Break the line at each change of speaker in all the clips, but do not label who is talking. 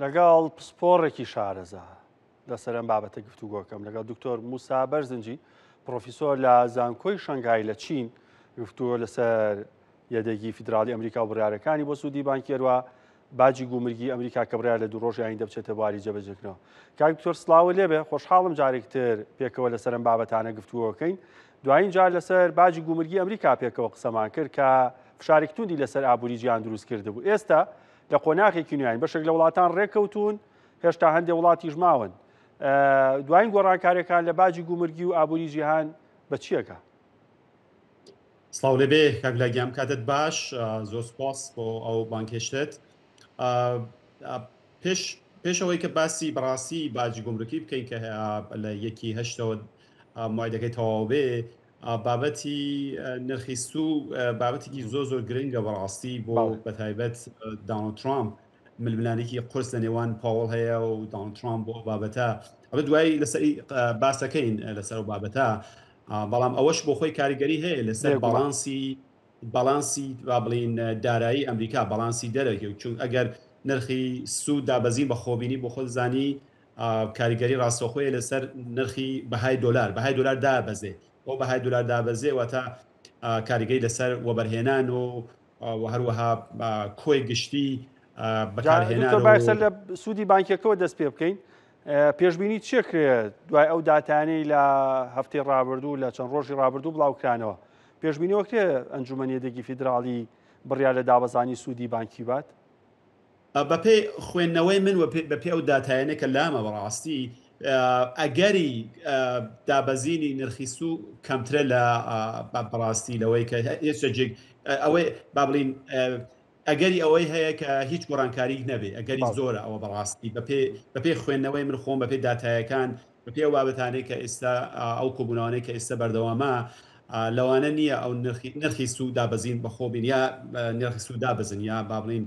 لەگەڵ پسپۆڕێکی شارەزا لەسەر ئەم بابەتە گفتوگۆکەم لەگەڵ دکتۆر موسا بەرزنجی پرۆفیسۆر لە زانکۆی شەنگای لە چین گفتووە لەسەر یەدەگی فیدراڵی ئەمریکا و بڕیارەکانی بۆ سوودی بانکیێرەوە باجی گومرگی ئەمریکا کە بڕیار لە دوو ڕۆژی ئایندا بچێتە بواری جێبەجێکردنەوە. کاک دکتۆر سڵاوە لێبێ، خۆشحاڵم جارێکتر پێکەوە لەسەر ئەم بابەتانە گفتوگۆکەین. دوایین جار لەسەر باجی گومرگی ئەمریکا پێکەوە قسەمان کرد کە فشارێک توندی لەسەر ئابووری گیان دروست کرده بوو. ئێستا لە قۆناغێکی نوێیان بەشێک لە وڵاتان ڕێککەوتون، هێشتا هەندێک وڵاتی ژماون. دوایین گۆڕانکاریەکان لە باجی گومرگی و ئابووری جیهان بە چیەکە؟
سڵاو لێبێ کاکلاگیام کاتت باش، زۆر سپاس بۆ ئەو بانکێشتت. پێشەوەی کە باسی بەڕاستی باجی گومرگی بکەین کە لە 1/8 مایدەکەی تەواو بێ، بابەتی نرخی سوو بابەتێکی زۆر گرنگە بەڕاستی بۆ بەتایبەت دانڵد ترامپ، ململانێکی قرس لە نێوان پاوەڵ هەیە و دانڵد ترامپ بۆ بابەتە ئەوە دوایی لەسەری باسەکەین لەسەر بابەتە، بەڵام ئەوەش بۆ خۆی کاریگەری هەیە لەسەر باڵانسی با بڵین دارایی ئەمریکا، باڵانسی دەرەگە، چون ئەگەر نرخی سوود دابەزین بە خۆبینی بۆ خۆ زانی کاریگەری ڕاستەخۆیە لەسەر نرخی بەهای دۆلار دابەزێ، بۆ بەهای دۆلار دابەزێ واتە کاریگەری لەسەر وەبەرهێنان و هەروەها کۆی گشتی بەکارهێنان
باسە لە سوودی بانکیەکەەوە دەست پێ بکەین. پێشببینی چێکرێت دوای ئەو داتانەی لە هەفتەی ڕابردوو لە چەند ڕۆژی ڕابردوو بڵاوکرانەوە پێشببینیەوە کرێ ئەنجومەنیەدەگی فیدراڵی بڕیار لە دابەزانی سوودی بانکی بات؟
بەپێ خوێندنەوەی من بەپێ ئەو داتایانە کە لامە بەڕاستی ئەگەری دابەزینی نرخی سوو کەمترە لە بەڕاستی لەوەی کە هێشتاجێک ئەوەی با بڵین ئەگەری ئەوەی هەیە کە هیچ گۆڕانکاری نەبێ، ئەگەری زۆرە ئەوە بەڕاستی بەپێ خوێندنەوەی من خۆم بەپێ داتایەکان بەپێ ئەو بابەتانەی کە ئێستا ئەو کۆبوونەوەی کە ئێستا بەردەوامە لەوانە نییە ئەو نرخی سوود دابەزین بەخۆبین یا نرخی سوود دابەزن یا با بڵین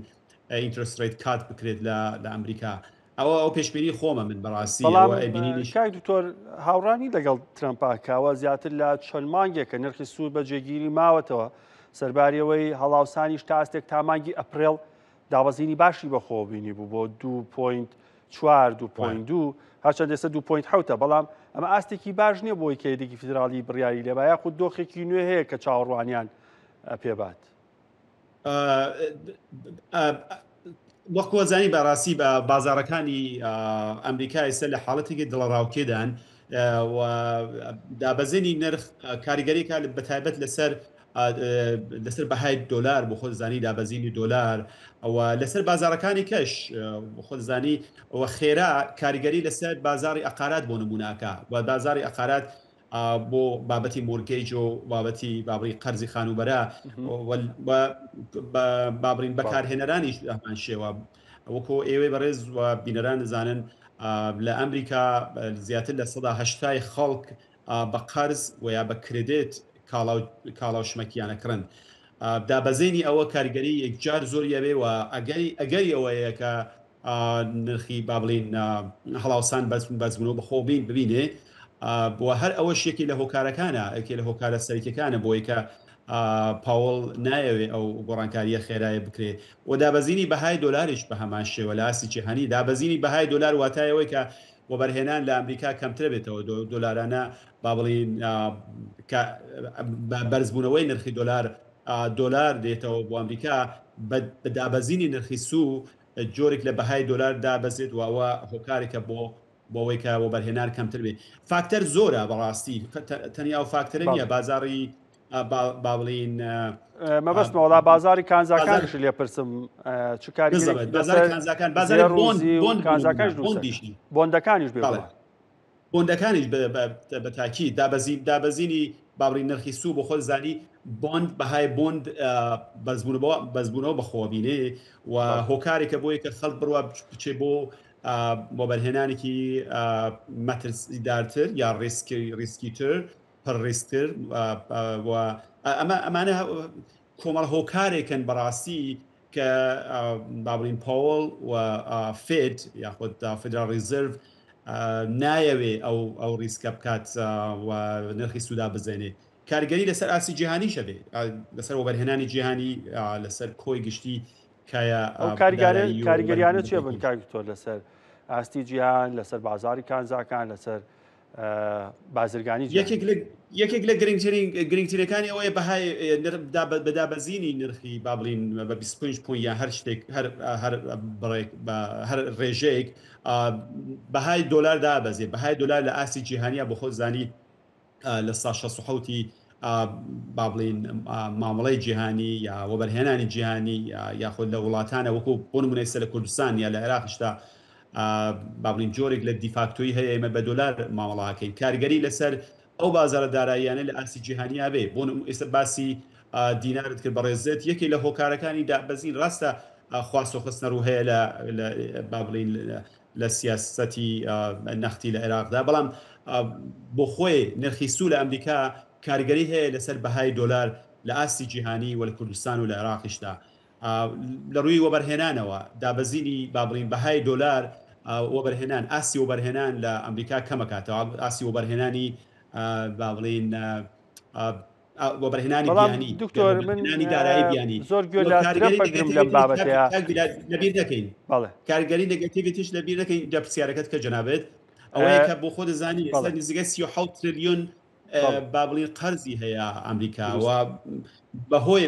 ئینترست ڕیت کات بکرێت لە ئەمریکا. ئەو پێشبینی خۆمە من بەڕاستی
کاک دکتۆر هاوڕانی لەگەڵ ترەمپاکاوە زیاتر لە چەند مانگێکە نرخی سوود بە جێگیری ماوەتەوە سەرباریەوەی هەڵاوسانیش تا ئەستێک تا مانگی ئەپرێڵ دابەزینی باشی بەخۆبینی بوو بۆ 2.4 2.2 هەرچەند ئێستا 2.7 بەڵام ئەمە ئاستێکی باش نییە بۆی کە یەدێکی فیدراڵی بڕیاری لێبە یاخود دۆخێکی نوێ هەیە کە چاوەڕوانیان پێبات.
وەکو زانی بەڕاستی بە بازارەکانی ئەمریکا ئێستا لە حاڵەتێکی دڵڕاوکێدان و دابەزێنی نرخ کاریگەریکە بەتایبەت لەسەر بەهای دۆلار بۆ خۆزانی دابەزینی دۆلار ئەوە لەسەر بازارەکانی کەش بۆ خۆزانی ئەوە خێرا کاریگەری لەسەر بازاری ئەقارات بۆ نموناکە و بازاری ئەقارات بۆ بابەتی مۆرگەیج و بابەتی بابڕی قەرزی خانوبەرە بابڕین بەکارهێنەرانیش ئەمان شێوە وەکۆ ئێوەی بەڕێز و بینەران دەزانن لە ئەمریکا زیاتر لە 180 خەڵک بە قەرز و یا بە کرێدێت کاڵاوشمەکیانەکڕن. دابەزێنی ئەوە کاریگەری یەکجار زۆر یەبێ و ئەگەری ئەوەیە کە نرخی بابڵین هەڵاوسان بەزبوونەوە بەخۆبین ببینێ بۆ هەر ئەوە شێکی لە هۆکارەکانە ئەکێ لە هۆکارە سەرکیەکانە بۆی کە پاوەڵ نایەوێ ئەو گۆڕانکاریە خێرایە بکرێ و دابەزینی بەهای دۆلاریش بە هەمان شێوە لە ئاسی جیهانی دابەزینی بەهای دۆلار واتایەوەی کە وەبەرهێنان لە ئەمریکا کەمترە بێتەوە دۆلارانە با بڵین بەرزبوونەوەی نرخی دۆلار دێتەوە بۆ ئەمریکا بە دابەزینی نرخی سوو جۆرێک لە بەهای دۆلار دابەزێت وەوە هۆکارێکە بۆەوەی کە وەبەرهێنان کەمتر بێت. فاکتەر زۆرە بەڕاستی تەنیا ئەو فاکتەرە نیە بازاری با بڵین
مەبەستمەوەڵا بازاری کانزاکانش لێپرسم چ کاری بۆندەکانیش
بۆندەکانیش بە تاکید دابەزینی بابڕین نرخی سوو بۆ خۆ زانی بۆند بەهای بۆند بەزبوونەوە بەخۆبینێ و هۆکارێکە بۆی کە خەڵک بڕوە بچێ بۆ بۆبەرهێنانێکی مەترسیدارتر یا ڕیسکیتر پڕڕیستر ئەمانە کۆمەڵ هۆکارێکن بەڕاستی کە بابڵین پاوەڵ و فێد یاخود فدرال ریزرڤ نایەوێ ئەو ریسکە بکات و نرخی سوودا بزێنێ. کارگەری لەسەر ئاسی جیهانی شەبێ لەسەر وەبەرهێنانی جیهانی لەسەر کۆی گشتی
ئەو کاریگەریانە چێ بن کاکتۆر لەسەر ئاستی جیهان لەسەر بازاری کانزاکان لەسەر بازرگانی
یەکێک لە گرنگترەکانی ئەوەیە بەهای بەدابەزینی نرخی با بڵین بە 25 پوین یا هەر شتێک هەر ڕێژەیەک بەهای دۆلار دابەزێت بەهای دۆلار لە ئاستی جیهانیە بۆ خۆ زانی لە سا 16 با بڵین مامەڵەی جیهانی یا وەبەرهێنانی جیهانی یاخود لە وڵاتانە وەکو بۆ نمونە ئێستا لە کوردستان یا لە عێراقشتا با بڵین جۆرێک لە دیفاکتۆی هەیە ئێمە بە دۆلار مامەڵاکەین کارگەری لەسەر ئەو بازارە داراییانە لە ئاستی جیهانیا بێ بۆ ئێستا باسی دینارت کرد بەڕێزێت یەکێک لە هۆکارەکانی دابەزین ڕاستە خواستۆخستنە ڕوو هەیە با بڵین لە سیاسەتی نەختی لە عێراقدا بەڵام بۆ خۆی نرخی سوو لە ئەمریکا کارگەری هەیە لەسەر بەهای دۆلار لە ئاستی جیهانی و لە کوردستان و لە عێراقیشدا لە ڕووی وەبەرهێنانەوە دابەزینی با بڵین بەهای دۆلار وەبەرهێنان ئاسی وەبەرهێنان لە ئەمریکا کەمەکاتەوە ئاسی وەبەرهێنانی با بڵین وەبەرهێنانی بیانی
دکتۆر من
دارایی بیانی
زۆر گوێ لە ترەمپ لەم بابەتەیە
لەبیر دەکەین کارگەری نێگەتیڤیتیش لەبیر دەکەین پرسیارەکەت کە جەنابێت ئەوەیە کە بۆ خۆ دەزانی ئێستا نزیکە 37 تریلیۆن با بڵین قەرزی هەیە ئەمریکا و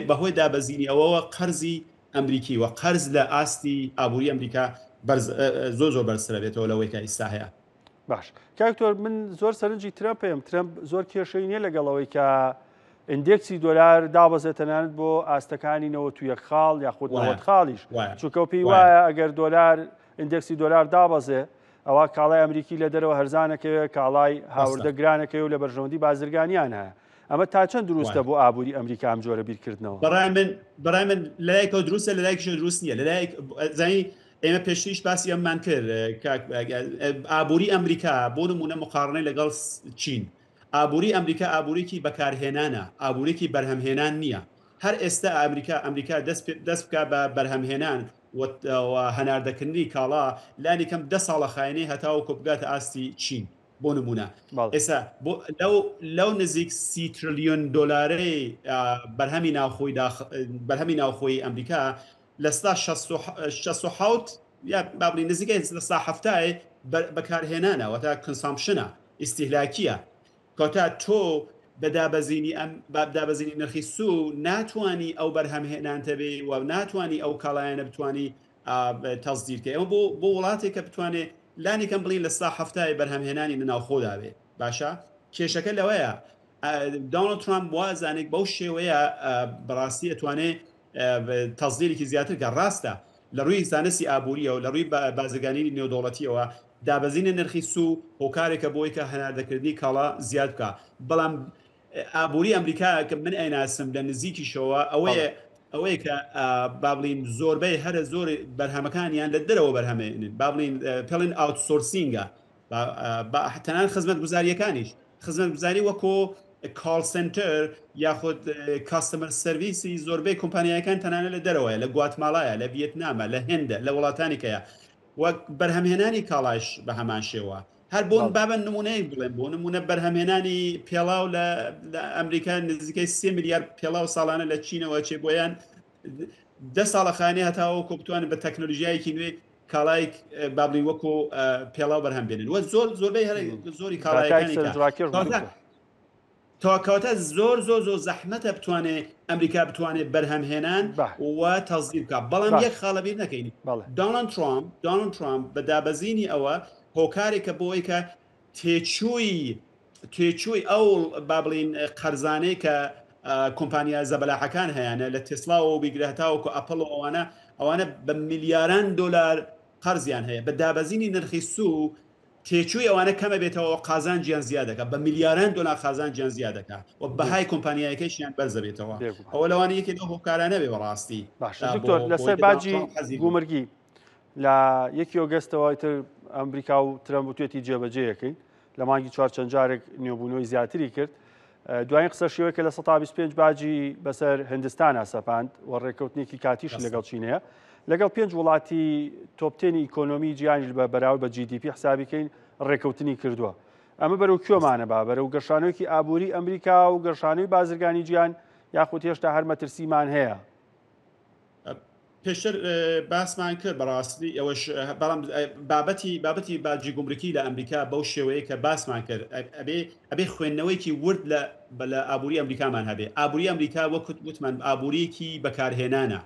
بەهۆی دابەزینی ئەوەوە قەرزی ئەمریکی و قەرز لە ئاستی ئابووری ئەمریکا زۆر بەرزترە بێتەوە لەوەی کە ئێستا هەیە.
باش کاکتۆر من زۆر سەرنجی ترەمپم ترەمپ زۆر کێشەی نییە لەگەڵەوەی کە ئیندێکسی دۆلار دابەزێت تەنانەت بۆ ئاستەکانی 91 خاڵ یاخود 90 خاڵیش چونکە پێی وایە ئەگەر دۆلار ئیندێکسی دۆلار دابەزێ ئەوە کاڵای ئەمریکی لە دەرەوە هەرزانەکەوێت کاڵای هاوردە گرانەکەی و لە بەرژەوەندی بازرگانیان هەیە ئەمە تا چەند دروستە بۆ ئابووری ئەمریکا ئەم جۆرە بیرکردنەوە
بەڕای من لەلایەکەوە دروستە لەلایەکیش دروست نییە لەلایەک زانی ئێمە پێشتریش باسی ئەممان کرد ئابووری ئەمریکا بۆ نمونە مقارنەی لەگەڵ چین ئابووری ئەمریکا ئابوورێکی بەکارهێنانە ئابوورێکی بەرهەمهێنان نییە هەر ئێستا ئەمریکا دەست بکە بە بەرهەمهێنان هەناردەکردنی کاڵا لانی کەم 10 ساڵە خاینەی هەتاوە کۆبگاتە ئاستی چین بۆ نمونە ئێستا لەو نزیک 30 تریلیۆن دۆلارەی بەرهەمی ناوخۆی ئەمریکا لە 1960 یا بابلی نزیکە لە 1970 بەکارهێنانەوە تا کنسامشنە ئیستیهلاکیە کەواتە تۆ بەدابەزینی نرخی سوو ناتوانی ئەو بەرهەمهێنانتە بێ و ناتوانی ئەو کاڵایانە بتوانی تەزدیرکە ئەمە بۆ وڵاتێک کە بتوانێت لانی کەم بڵین لە 1970 بەرهەمهێنانی لە ناوخۆدا بێ باشە کێشەکە لەوەیە دۆناڵد ترامپ وازانێک بەو شێوەیە بەڕاستی ئەتوانێت تەزدیرێکی زیاتر کە ڕاستە لە ڕووی زانستی ئابووریە و لە ڕووی بازرگانی نێودەوڵەتیەوە دابەزینە نرخی سوو هۆکارێکە بۆی کە هەناردەکردنی کاڵا زیاد بکە بەڵام ئابووری ئەمریکا کە من ئەیناسم لە نزیکیشەوە ئەوەیە کە بابلین زۆربەی هەرە زۆر بەرهەمەکانیان لە دەرەوە بەرهەمێنن بابلین پێڵین ئاوتسۆرسینگە تەنان خزمەت گوزاریەکانیش خزمەت گوزاری وەکۆ کال سنتەر یاخود کاستمەر سەرویسی زۆربەی کۆمپانیەکان تەنانە لە دەرەوەیە لە گواتماڵایە لە ڤیتنامە لە هێندە لە وڵاتانێکەیە وەک بەرهەمهێنانی کاڵاش بە هەمان شێوە هەر بۆن بابەن نمونەیە بڵێن بۆ نمونە بەرهەمهێنانی پێڵاو لە ئەمریکا نزیکەی 3 میلیارد پێڵاو ساڵانە لە چینەوە چێ بۆیان 10 ساڵە خانەی هەتاوە کۆ بتوانن بە تەکنۆلۆژیایەکی نوێ کاڵای بابلی وەکو پێڵاو بەرهەم بێنن وە زۆربەی هەر زۆری کاڵایەکانی تاکەواتە زۆر زەحمەتە بتوانێت ئەمریکا بتوانێت بەرهەمهێنان و تەزدیر بکات بەڵام یەک خاڵە بیر نەکەین دۆناڵد ترامپ بە دابەزینی ئەوە هۆکارێکە بۆی کە تێچووی ئەو با بڵین قەرزانەی کە کۆمپانیا زەبەلاحەکان هەیەە لە تسلا و بیگرێتاوەکو ئەپڵ ئەوانە بە میلیاران دۆلار قەرزیان هەیە بە دابەزینی نرخی سوو تێچووی ئەوانە کەمە بێتەوە قازان گیان زیادەکە بە میلیاران دۆلار قازان گیان زیادەکە و بەهای کۆمپانیایەکەیشیان بەرزە بێتەوە ئەوە لەوانە یەکێ لەو هۆکارانە بێ بەڕاستی
دکتۆر لەسەر باجی گومرگی لە 1 ئۆگەستەوە تر ئەمریکا و ترەمپ توێتی جێبەجێیەکەی لە مانگی 4 چەند جارێک نێوبوونەوەی زیاتری کرد دوایین قسە شێوەیە کە لە 125 باجی بەسەر هندستان ئاسەپاند و ڕێککەوتنێکی کاتیش لەگەڵ چینەیە لەگەڵ 5 وڵاتی تۆپتێنی ئیکۆنۆمی جیهانی بە بەراورد بە GDP حسابیکەین ڕێککەوتنی کردووە ئەمە بەرەو کوێمانە بەرەو گەشانەوەیکی ئابووری ئەمریکا و گەشانەوەی بازرگانی جیهان یاخود هێشتا هەر مەترسیمان هەیە
پێشتر باسمان کرد بەڕاستی ئەوەش بەڵام بابەتی باجی گومرکی لە ئەمریکا بەو شێوەیە کە باسمان کرد ئەبێ خوێندنەوەیکی ورد لە ئابووری ئەمریکامان هەبێ ئابووری ئەمریکا وەکوت وتمان ئابووریەکی بەکارهێنانە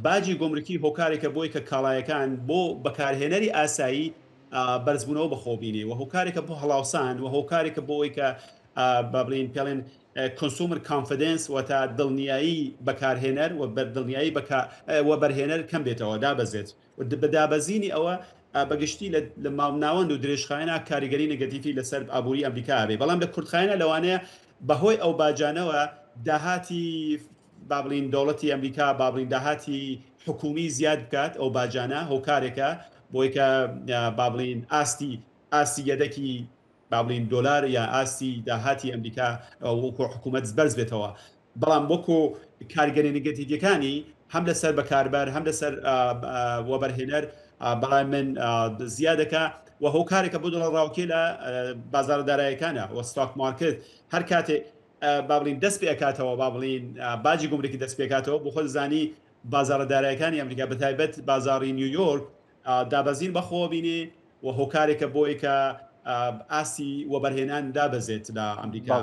باجی گومرکی هۆکارێکە بۆی کە کاڵایەکان بۆ بەکارهێنەری ئاسایی بەرزبوونەوە بەخۆبینی و هۆکارێکە بۆ هەڵاوسان و هۆکارێکە بۆەوەی کە بڵین پێڵێن کنسومر کانفیدنس و تا دڵنیایی بەکارهێنەر و دڵنیایی و بەرهێنەر کەم بێتەوە دابەزێت و بەدابەزینی ئەوە بەگشتی لە ماوناوەند و درێژخایەنە کاریگەری نەگەتیڤی لەسەر ئابووری ئەمریکا بێ بەڵام لە کورتخایەنە لەوانەیە بەهۆی ئەو باجانەوە داهاتی بابلین دەوڵەتی ئەمریکا بابلین داهاتی حکومی زیاد بکات ئەو باجانە هۆکارێکە بۆی کە بابلین ئاستی یەدەکی بابلین دۆلار یا ئاستی داهاتی ئەمریکا وەکو حکوومەت بەرز بێتەوە بەڵام وەکو کارگەری نگەتیڤیەکانی هەم لەسەر بەکاربەر هەم لەسەر وەبەرهێنەر بەڵام من زیادەکە و هۆکارێکە بۆ دڵ ڕاوکێ لە بازار دارایەکانە و ستاک مارکت هەر کاتێک بابلین دەست پێکاتەوە بابلین باجی گومرکی دەست پێکاتەوە بۆ خۆ زانی بازار دارایەکانی ئەمریکا بەتایبەت بازاری نیویۆرک دابەزین بەخۆ بینێ و هۆکارێکە بۆی کە ئاسی وەبەرهێنان دابەزێت لە ئەمریکا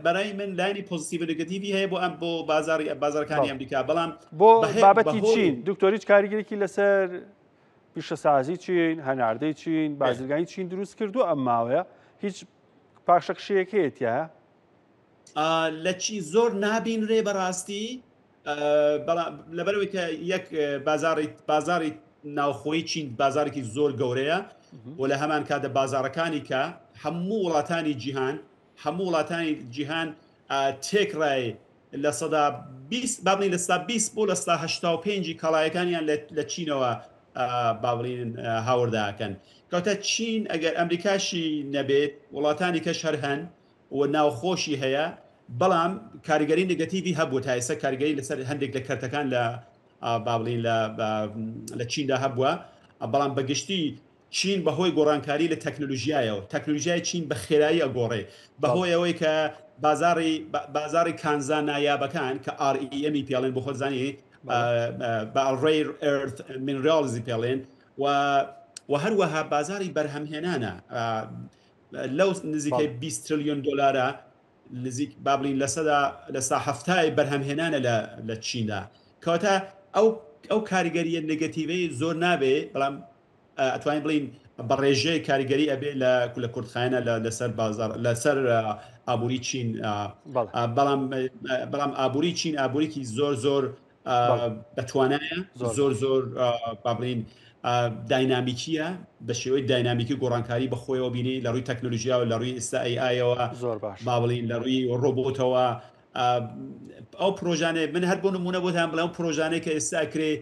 بەڕای من لاینی پۆزیتیڤ نگەتیڤی هەیە بۆ ئەم بۆ بازارەکانی ئەمریکا بەڵام
بۆ بابەتی چین دکتۆریچ کاریگەرێکی لەسەر پیشەسازی چین هەناردەی چین بازرگانی چین دروست کردو ئەم ماوەیە هیچ پاشەکشەیەک هەیەتە
لە چی زۆر نابینرێ بەڕاستی لەبەرەوەی کە یەک بازاری ناوخۆی چین بازارێکی زۆر گەورەیە و لە هەمان کاتە بازارەکانی کە هەموو وڵاتانی جیهان تێکڕای لە سەدا 20 بابنی لە 20 بۆ لە 85 کاڵایەکانیان لە چینەوە باڵین هاورداکەن کەوتە چین ئەگەر ئەمریکاشی نەبێت وڵاتانی کەش هەر هەن و ناوخۆشی هەیە بەڵام کاریگەری نگەتیڤی هەبوو تا ئێستا کاریگەری لەسەر هەندێک لە کەرتەکان لە باڵین لە چیندا هەبووە بەڵام بەگشتی چین بەهۆی گۆڕانکاری لە تەکنۆلۆژیایەوە تەکنۆلۆژیای چین بە خێرایی ئەگۆڕێ بەهۆی ئەوەی کە بازاری کانزا نایابەکان کە REMی پێڵێن بۆ خۆزانی ڕێر ئەرث مینرالزی پێڵێن و هەروەها بازاری بەرهەمهێنانە لەو نزیکەی 20 تریلیۆن دۆلارە نزیک بابلین لە سا هەفتای بەرهەمهێنانە لە چیندا کەواتە ئەو کاریگەریە نگەتیڤەی زۆر نابێ بەڵام ئەتوانین بڵین بەڕێژەی کاریگەری ئەبێ لە کورتخایەنە لەسەر ئابووری چین بەڵام ئابووری چین ئابووریکی زۆر بەتوانایە زۆر بابلین داینامیکیە بە شێوەی داینامیکی گۆڕانکاری بەخۆیەوە بینی لە ڕووی تەکنۆلۆژیا و لە ڕووی ئێستا ئایەوە
زۆر باش
بابلین لە ڕووی ڕۆبۆتەوە ئەو پرۆژانێ من هەر بۆ نمونە بۆتان بڵێم پرۆژانەی کە ئێستا کرێ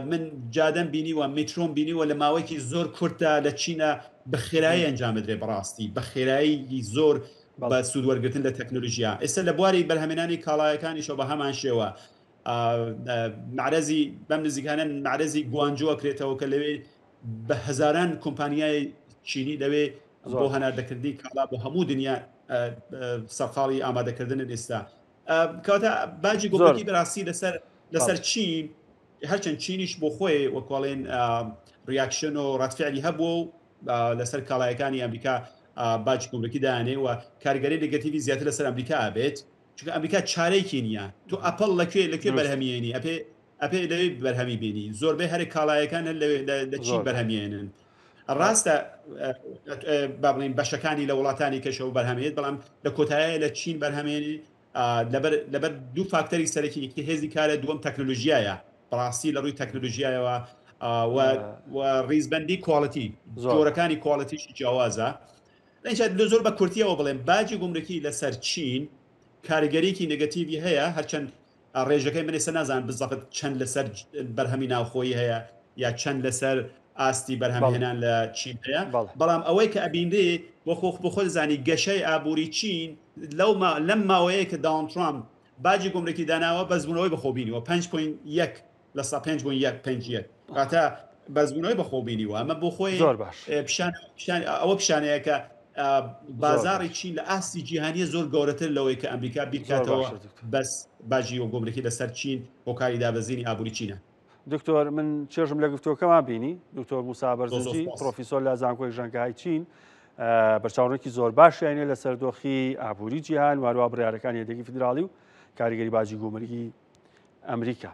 من جادەم بینی و میترۆم بینی و لە ماوەیەکی زۆر کورتە لە چینە بە خێرایی ئەنجامدرێ بەڕاستی بە خێرایی زۆر بە سوودوەرگرتن لە تەکنۆلۆژیا ئێستا لە بواری بەرهەمێنانی کاڵایەکانیشەوە بە هەمان شێوە معرەزی بەم نزیکانە معرەزی گوانجۆ کرێتەوە کە لەوێ بە هەزاران کۆمپانیای چینی لەوێ بۆ هەناردەکردنی کاڵا بۆ هەموو دنیا سەرقاڵی ئامادەکردن ئێستا کەواتە باجی گۆڕکی بەڕاستی لەسەر چین هەرچەند چینیش بۆ خۆی وەکوڵێن ریاکشن و ڕەتفعلی هەبوو لەسەر کاڵایەکانی ئەمریکا باجی گۆڕکی دایانێ و کارگەری نگەتیڤی زیاتر لەسەر ئەمریکا ئابێت چونکە ئەمریکا چارەیەکی نییە تۆ ئەپڵ لەکوێ بەرهەمیێنی ئەپێ لەوێ بەرهەمی بینی زۆربەی هەر کاڵایەکان لە چین بەرهەمیێنن ڕاستە با بڵین بەشەکانی لە وڵاتانی کەشەوە بەرهەمێت بەڵام لە کۆتاییە لە چین بەرهەمێنی لەبەر دوو فاکتەری سەرەکی یەکی هێزی کارە دووەم تەکنۆلۆژیایە بەڕاستی لە ڕووی تەکنۆلۆژیایەوە و ڕیزبەندی کواڵەتی جۆرەکانی کواڵەتیشی جیاوازە لە زۆر بە کورتیەوە بڵێن باجی گومرکی لەسەر چین کاریگەریکی نگەتیڤی هەیە هەرچەند ڕێژەکەی من ئێستا نازان بزەفت چەند لەسەر بەرهەمی ناوخۆیی هەیە یا چەند لەسەر ئاستی بەرهەمهێنان لە چین هەیە بەڵام ئەوەی کە ئەبیندێ بۆ خۆ زانی گەشەی ئابووری چین لەم ماوەیە کە داون ترامپ باجی گومرکی داناوە بەزبوونەوەی بەخۆبینیوە 5.1 لە 5.1 کاتە بەزبوونەوەی بەخۆبینیوە ئەمە بۆ خۆی
زۆر باش
ئەوە پیشانەیە کە بازاری چین لە ئاستی جیهانیە زۆر گەورەتر لەوەی کە ئەمریکا بیرکاتەوە بەس باجی و گۆمرەکی لەسەر چین هۆکاری دابەزینی ئابووری چینە.
دکتۆر من چێژم لە گفتوەکەمان بینی دکتۆر موسا بەرزنجی پرۆفیسۆر لە زانکۆی ژەنگای چین بەرچاوڕێکی زۆر باشیانێ لە سەردۆخی ئابووری جیهان وارووا بڕیارەکانی یەکێتی فیدراڵی و کاریگەری باجی گۆمرەکی ئەمریکا.